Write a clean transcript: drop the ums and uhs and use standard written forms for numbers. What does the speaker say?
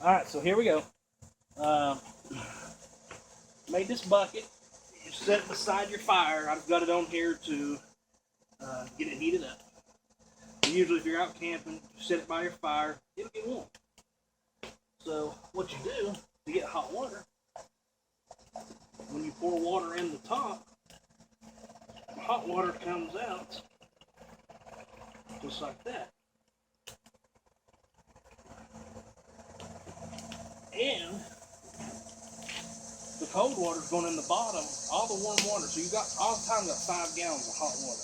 Alright, so here we go. Made this bucket. You set it beside your fire. I've got it on here to get it heated up. Usually if you're out camping, you set it by your fire, it'll get warm. So what you do to get hot water, when you pour water in the top, hot water comes out just like that. And the cold water is going in the bottom, all the warm water. So you got all the time got 5 gallons of hot water.